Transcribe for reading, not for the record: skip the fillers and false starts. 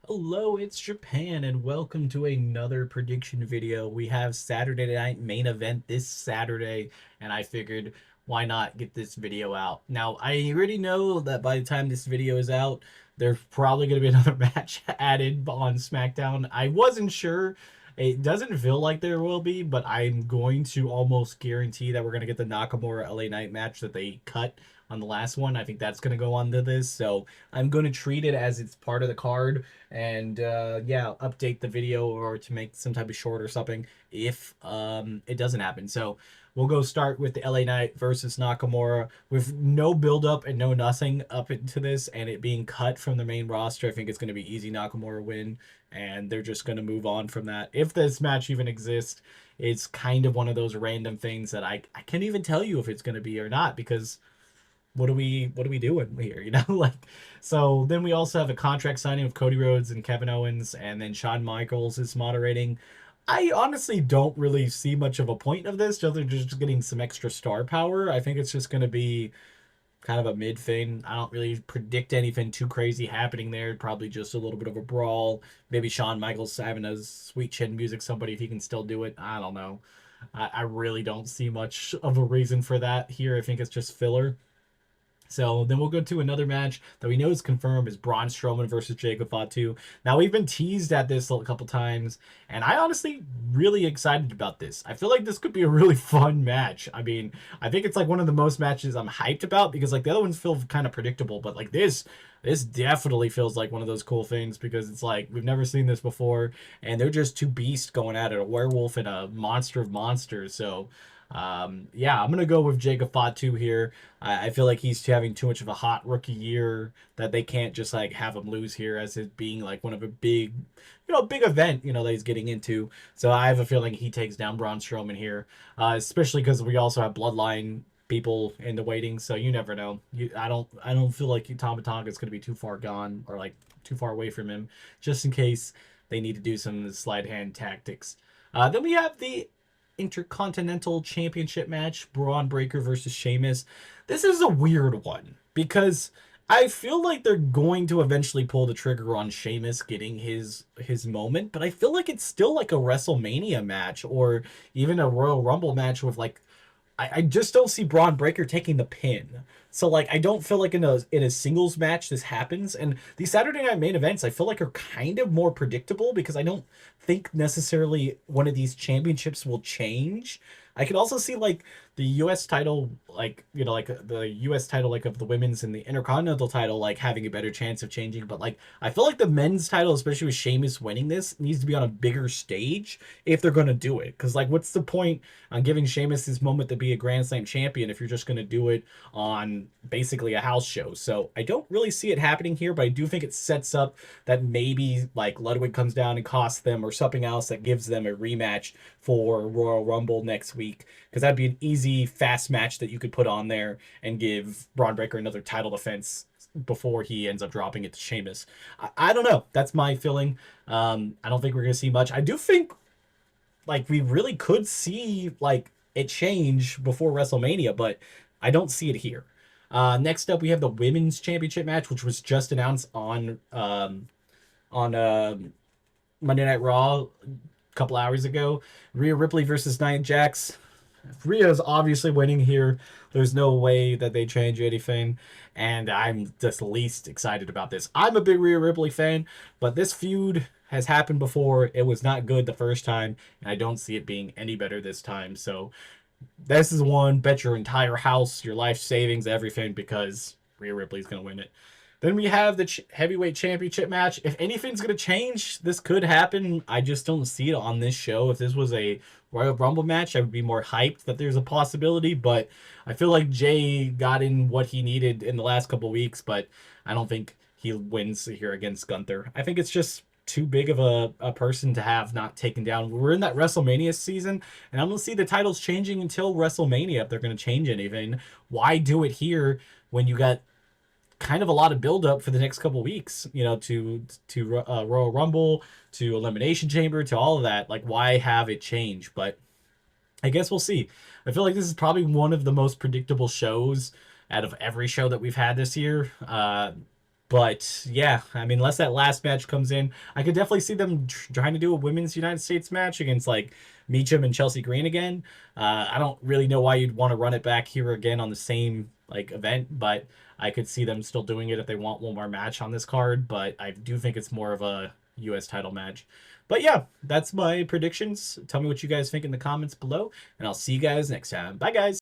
Hello, it's Japan, and welcome to another prediction video. We have Saturday night main event this Saturday, and I figured why not get this video out. Now, I already know that by the time this video is out, there's probably going to be another match added on SmackDown. I wasn't sure. It doesn't feel like there will be, but I'm going to almost guarantee that we're going to get the Nakamura LA Knight match that they cut on the last one. I think that's going to go on to this, so I'm going to treat it as it's part of the card and yeah, update the video or to make some type of short or something if it doesn't happen. So we'll go start with the LA Knight versus Nakamura with no build up and no nothing up into this, and it being cut from the main roster. I think it's going to be easy Nakamura win, and they're just going to move on from that. If this match even exists, it's kind of one of those random things that I can't even tell you if it's going to be or not because what are we doing here? Like, so then we also have a contract signing of Cody Rhodes and Kevin Owens, and then Shawn Michaels is moderating. I honestly don't really see much of a point of this, other than just getting some extra star power. I think it's just going to be kind of a mid thing. I don't really predict anything too crazy happening there. Probably just a little bit of a brawl. Maybe Shawn Michaels having a sweet chin music, somebody if he can still do it. I don't know. I really don't see much of a reason for that here. I think it's just filler. So then we'll go to another match that we know is confirmed is Braun Strowman versus Jacob Fatu. Now we've been teased at this a couple times, and I honestly really excited about this. I feel like this could be a really fun match. I mean, I think it's like one of the most matches I'm hyped about because like the other ones feel kind of predictable, but like this definitely feels like one of those cool things because it's like we've never seen this before, and they're just two beasts going at it, a werewolf and a monster of monsters. So yeah, I'm gonna go with Jacob Fatu here. I feel like he's having too much of a hot rookie year that they can't just like have him lose here as it being like one of a big, big event, that he's getting into. So I have a feeling he takes down Braun Strowman here, especially because we also have Bloodline people in the waiting. So you never know. I don't feel like Tama Tonga is gonna be too far gone or like too far away from him, just in case they need to do some slide hand tactics. Then we have the Intercontinental Championship match, Braun Breaker versus Sheamus. This is a weird one because I feel like they're going to eventually pull the trigger on Sheamus getting his moment, but I feel like it's still like a WrestleMania match or even a Royal Rumble match with like I just don't see Braun Breaker taking the pin. So like I don't feel like in a singles match this happens. And these Saturday night main events I feel like are kind of more predictable because I don't think necessarily one of these championships will change. I could also see like the US title like like the US title like of the women's and the Intercontinental title like having a better chance of changing, but like I feel like the men's title, especially with Sheamus winning this, needs to be on a bigger stage if they're going to do it. Cuz like what's the point on giving Sheamus his moment to be a Grand Slam champion if you're just going to do it on basically a house show? So I don't really see it happening here, but I do think it sets up that maybe like Ludwig comes down and costs them or something else that gives them a rematch for Royal Rumble next week, because that'd be an easy, fast match that you could put on there and give Braun Breaker another title defense before he ends up dropping it to Sheamus. I don't know. That's my feeling. I don't think we're going to see much. I do think like we really could see like it change before WrestleMania, but I don't see it here. Next up, we have the women's championship match, which was just announced on Monday Night Raw a couple hours ago. Rhea Ripley versus Nia Jax. Rhea's obviously winning here. There's no way that they change anything, and I'm just least excited about this. I'm a big Rhea Ripley fan, but this feud has happened before. It was not good the first time, and I don't see it being any better this time. So this is one, bet your entire house, your life savings, everything, because Rhea Ripley's going to win it. Then we have the heavyweight championship match. If anything's going to change, this could happen. I just don't see it on this show. If this was a Royal Rumble match, I would be more hyped that there's a possibility. But I feel like Jay got in what he needed in the last couple weeks, but I don't think he wins here against Gunther. I think it's just too big of a person to have not taken down. We're in that WrestleMania season, and I don't see the titles changing until WrestleMania if they're going to change anything. Why do it here when you got kind of a lot of build up for the next couple weeks, to Royal Rumble, to Elimination Chamber, to all of that? Like, why have it change? But I guess we'll see. I feel like this is probably one of the most predictable shows out of every show that we've had this year. But yeah, I mean, unless that last match comes in, I could definitely see them trying to do a women's United States match against like Meacham and Chelsea Green again. I don't really know why you'd want to run it back here again on the same like event, but I could see them still doing it if they want one more match on this card. But I do think it's more of a U.S. title match. But yeah, that's my predictions. Tell me what you guys think in the comments below, and I'll see you guys next time. Bye, guys.